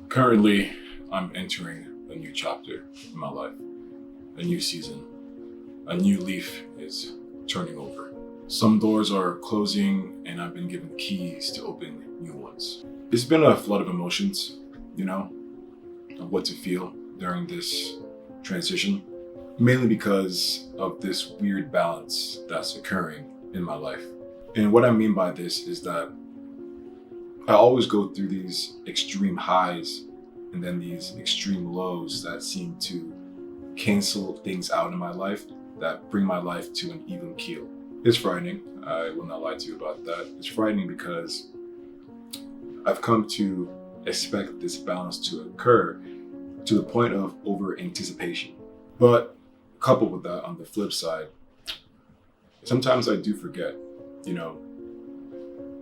Currently, I'm entering a new chapter in my life, a new season. A new leaf is turning over. Some doors are closing, and I've been given keys to open new ones. It's been a flood of emotions, you know, of what to feel during this transition, mainly because of this weird balance that's occurring in my life. And what I mean by this is that I always go through these extreme highs and then these extreme lows that seem to cancel things out in my life, that bring my life to an even keel. It's frightening. I will not lie to you about that. It's frightening because I've come to expect this balance to occur to the point of over anticipation. But coupled with that, on the flip side, sometimes I do forget, you know,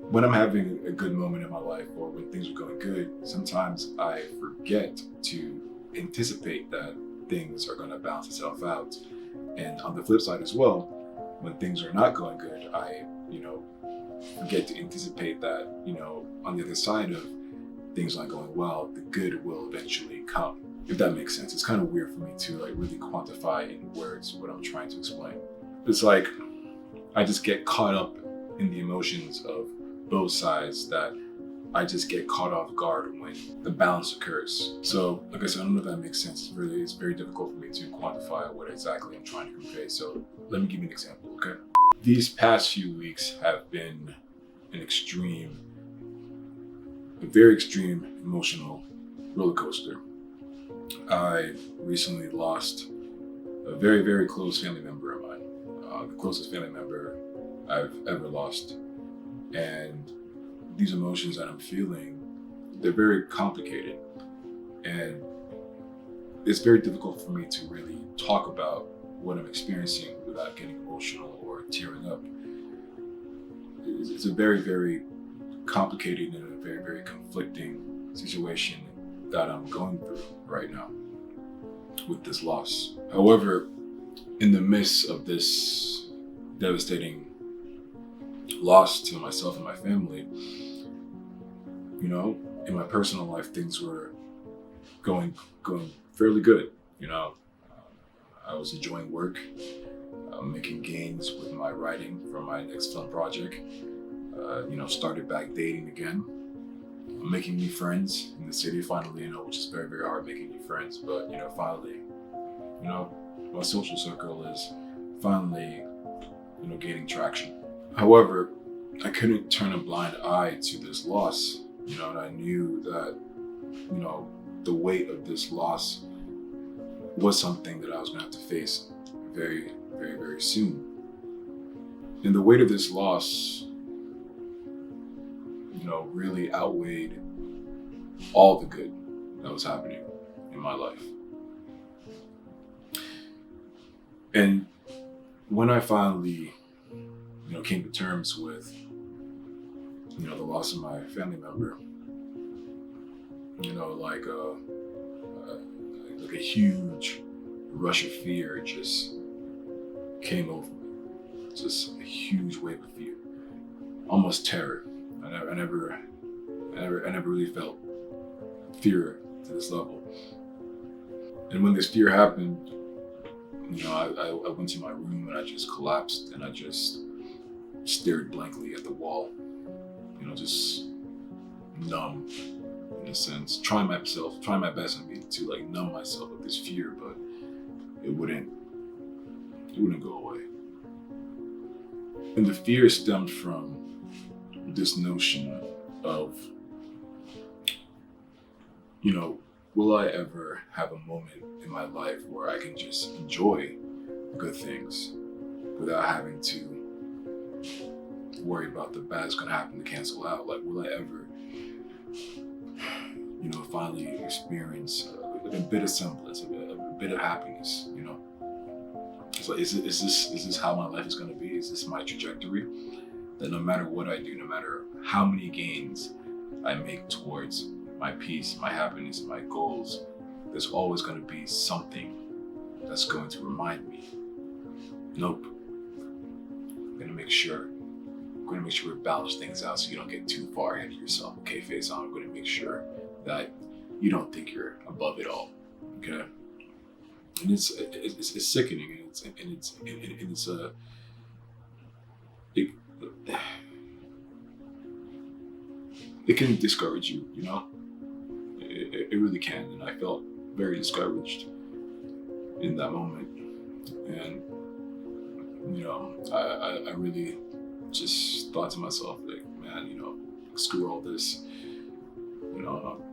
when I'm having a good moment in my life or when things are going good, sometimes I forget to anticipate that things are going to balance itself out. And on the flip side as well, when things are not going good, I, forget to anticipate that, on the other side of things not going well, the good will eventually come. If that makes sense. It's kind of weird for me to really quantify in words what I'm trying to explain. It's like I just get caught up in the emotions of both sides that I just get caught off guard when the balance occurs. So, like I said, I don't know if that makes sense. It's very difficult for me to quantify what exactly I'm trying to convey. So let me give you an example, okay? These past few weeks have been a very extreme emotional roller coaster. I recently lost a very, very close family member of mine, the closest family member I've ever lost. And these emotions that I'm feeling, they're very complicated. And it's very difficult for me to really talk about what I'm experiencing without getting emotional or tearing up. It's a very, very complicated and a very, very conflicting situation that I'm going through right now with this loss. However, in the midst of this devastating loss to myself and my family, in my personal life, things were going fairly good. I was enjoying work, making gains with my writing for my next film project. Started back dating again, making new friends in the city finally. Which is very, very hard making new friends, but finally, my social circle is finally, gaining traction. However, I couldn't turn a blind eye to this loss, and I knew that, the weight of this loss was something that I was going to have to face very, very, very soon. And the weight of this loss, really outweighed all the good that was happening in my life. And when I finally, came to terms with, the loss of my family member, like a huge rush of fear just came over me. Just a huge wave of fear, almost terror. I never really felt fear to this level. And when this fear happened, I went to my room and I just collapsed and I just stared blankly at the wall, just numb in a sense, trying my best to numb myself of this fear, but it wouldn't go away. And the fear stemmed from this notion of, will I ever have a moment in my life where I can just enjoy good things without having to worry about the bad that's going to happen to cancel out? Like, will I ever, finally experience a bit of semblance, a bit of happiness, So is this how my life is going to be? Is this my trajectory? That no matter what I do, no matter how many gains I make towards my peace, my happiness, my goals, there's always going to be something that's going to remind me, nope, I'm going to make sure we balance things out so you don't get too far ahead of yourself. Okay, face on, I'm going to make sure that you don't think you're above it all. Okay, and it's sickening, and it, it can discourage you. You know, it really can, and I felt very discouraged in that moment, and I really just thought to myself, like, man, screw all this,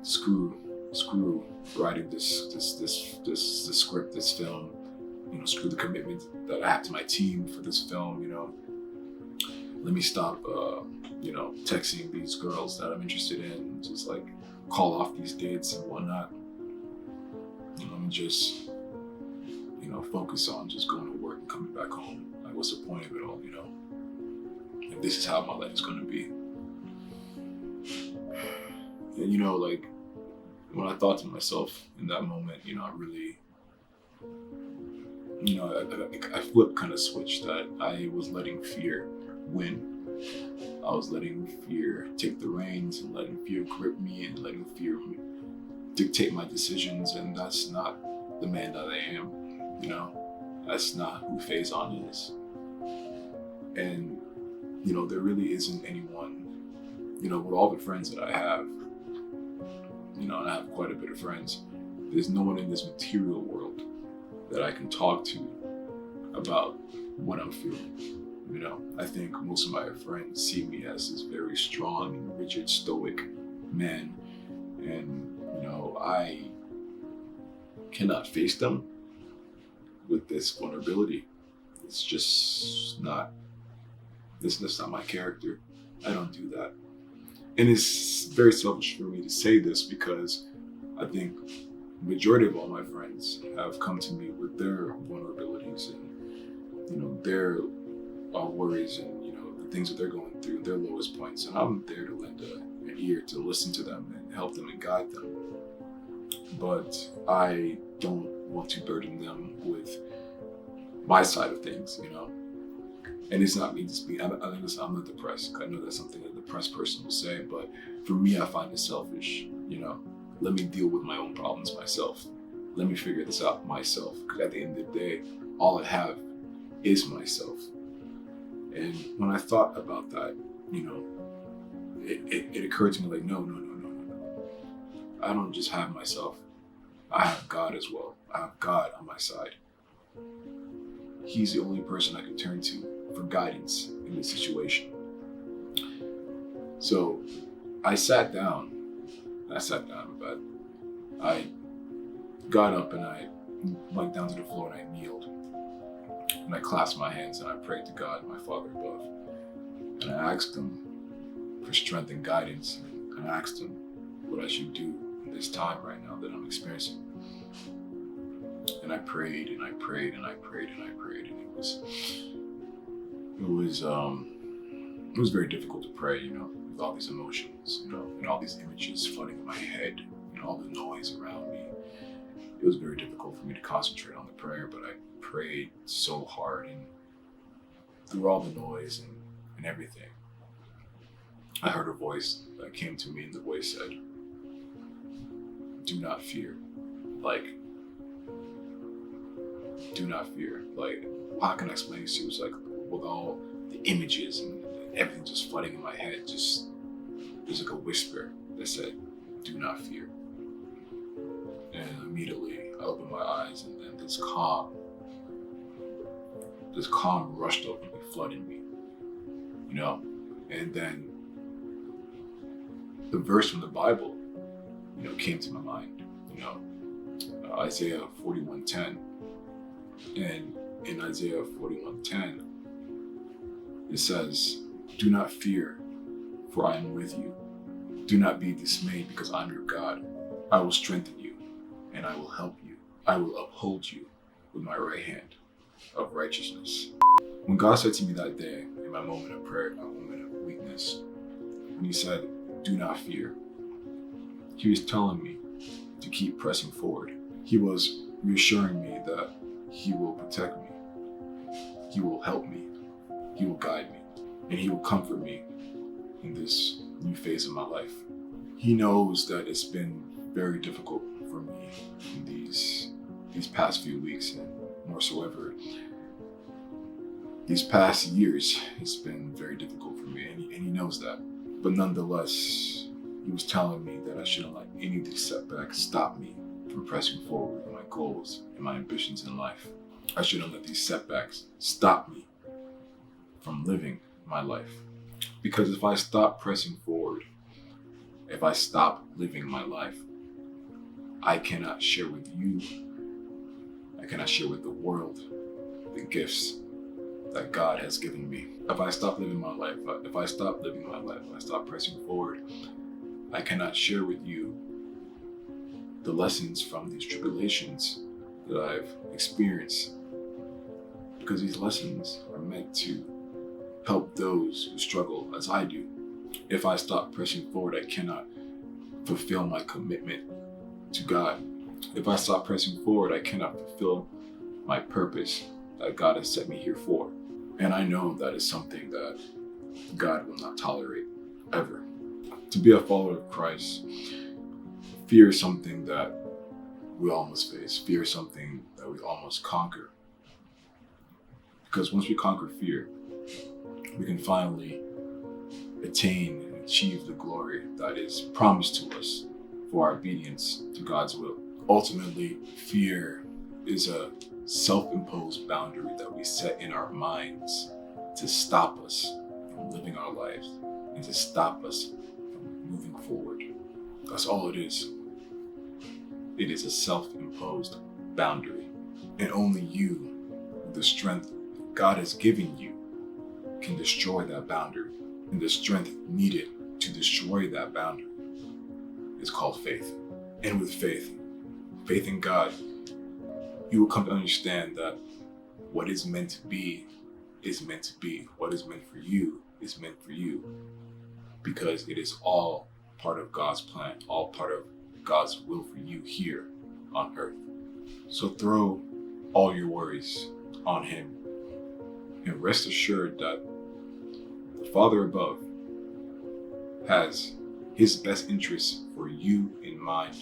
screw writing this script, this film, screw the commitment that I have to my team for this film, let me stop, texting these girls that I'm interested in, just like call off these dates and whatnot. Let me just, focus on just going to work and coming back home. Like, what's the point of it all, If this is how my life is going to be. And, like, when I thought to myself in that moment, I really, I flipped, kind of switched that I was letting fear win. I was letting fear take the reins and letting fear grip me and letting fear dictate my decisions, and that's not the man that I am. That's not who Faison is. And, there really isn't anyone, with all the friends that I have, and I have quite a bit of friends, there's no one in this material world that I can talk to about what I'm feeling. I think most of my friends see me as this very strong and rigid, stoic man, and, I cannot face them with this vulnerability. It's just not, this is not my character. I don't do that. And it's very selfish for me to say this, because I think the majority of all my friends have come to me with their vulnerabilities and, their worries and, the things that they're going through, their lowest points. And I'm there to lend an ear, to listen to them and help them and guide them. But I don't want to burden them with my side of things, And it's not me just being, I'm not depressed. I know that's something a depressed person will say, but for me, I find it selfish, Let me deal with my own problems myself. Let me figure this out myself. Because at the end of the day, all I have is myself. And when I thought about that, it occurred to me like, no. I don't just have myself. I have God as well. I have God on my side. He's the only person I can turn to for guidance in this situation. So I sat down in bed. I got up and I went down to the floor and I kneeled. And I clasped my hands and I prayed to God, my Father above. And I asked him for strength and guidance. And I asked him what I should do in this time right now that I'm experiencing. And I prayed and I prayed and I prayed and I prayed, and it was very difficult to pray, with all these emotions, and all these images flooding in my head, all the noise around me. It was very difficult for me to concentrate on the prayer, but I prayed so hard, and through all the noise and everything, I heard a voice that came to me, and the voice said, "Do not fear." Like, do not fear. Like, how can I explain this to you? It was like, with all the images and everything just flooding in my head, just, there's like a whisper that said, "Do not fear." And immediately I opened my eyes, and then this calm rushed over me, flooded me, and then the verse from the Bible, came to my mind, Isaiah 41:10. And in Isaiah 41:10, it says, "Do not fear, for I am with you. Do not be dismayed, because I'm your God. I will strengthen you, and I will help you. I will uphold you with my right hand of righteousness." When God said to me that day, in my moment of prayer, my moment of weakness, when he said, "Do not fear," he was telling me to keep pressing forward. He was reassuring me that he will protect me, he will help me, he will guide me, and he will comfort me in this new phase of my life. He knows that it's been very difficult for me in these past few weeks, and more so ever these past years. It's been very difficult for me, and he knows that. But nonetheless, he was telling me that I shouldn't let any of these setbacks stop me from pressing forward with my goals and my ambitions in life. I shouldn't let these setbacks stop me from living my life. Because if I stop pressing forward, if I stop living my life, I cannot share with you, I cannot share with the world the gifts that God has given me. If I stop living my life, if I stop pressing forward, I cannot share with you the lessons from these tribulations that I've experienced. Because these lessons are meant to help those who struggle as I do. If I stop pressing forward, I cannot fulfill my commitment to God. If I stop pressing forward, I cannot fulfill my purpose that God has set me here for. And I know that is something that God will not tolerate ever. To be a follower of Christ, fear is something that we all must face. Fear is something that we all must conquer. Because once we conquer fear, we can finally attain and achieve the glory that is promised to us for our obedience to God's will. Ultimately, fear is a self-imposed boundary that we set in our minds to stop us from living our lives and to stop us from moving forward. That's all it is. It is a self-imposed boundary. And only you, with the strength God has given you, can destroy that boundary. And the strength needed to destroy that boundary is called faith. And with faith in God, you will come to understand that what is meant to be is meant to be. What is meant for you is meant for you. Because it is all part of God's plan, all part of God's will for you here on earth. So throw all your worries on Him and rest assured that the Father above has His best interests for you in mind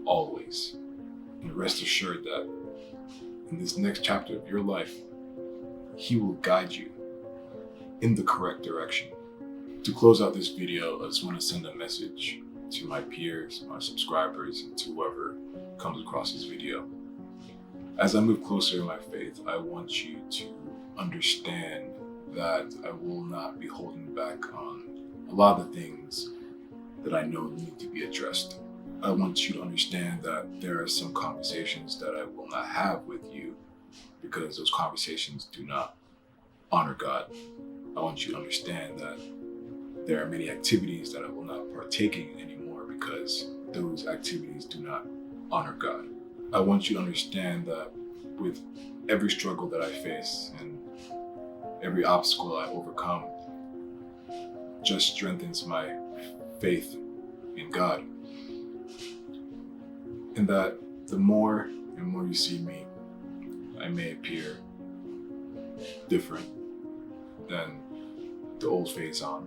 always. And rest assured that in this next chapter of your life, He will guide you in the correct direction. To close out this video, I just want to send a message to my peers, my subscribers, and to whoever comes across this video. As I move closer in my faith, I want you to understand that I will not be holding back on a lot of the things that I know need to be addressed. I want you to understand that there are some conversations that I will not have with you because those conversations do not honor God. I want you to understand that there are many activities that I will not partake in anymore because those activities do not honor God. I want you to understand that with every struggle that I face and every obstacle I overcome just strengthens my faith in God. And that the more and more you see me, I may appear different than the old Faison,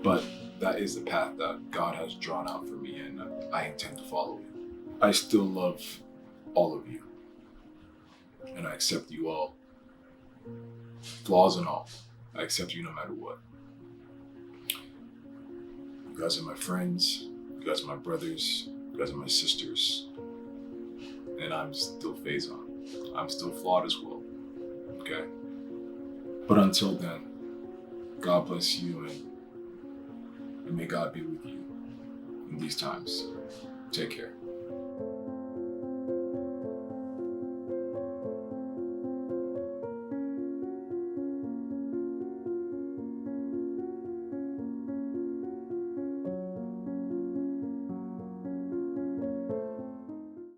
but that is the path that God has drawn out for me, and I intend to follow it. I still love all of you, and I accept you all, flaws and all. I accept you no matter what. You guys are my friends, you guys are my brothers, you guys are my sisters, and I'm still Faison. I'm still flawed as well, okay? But until then, God bless you, and may God be with you in these times. Take care.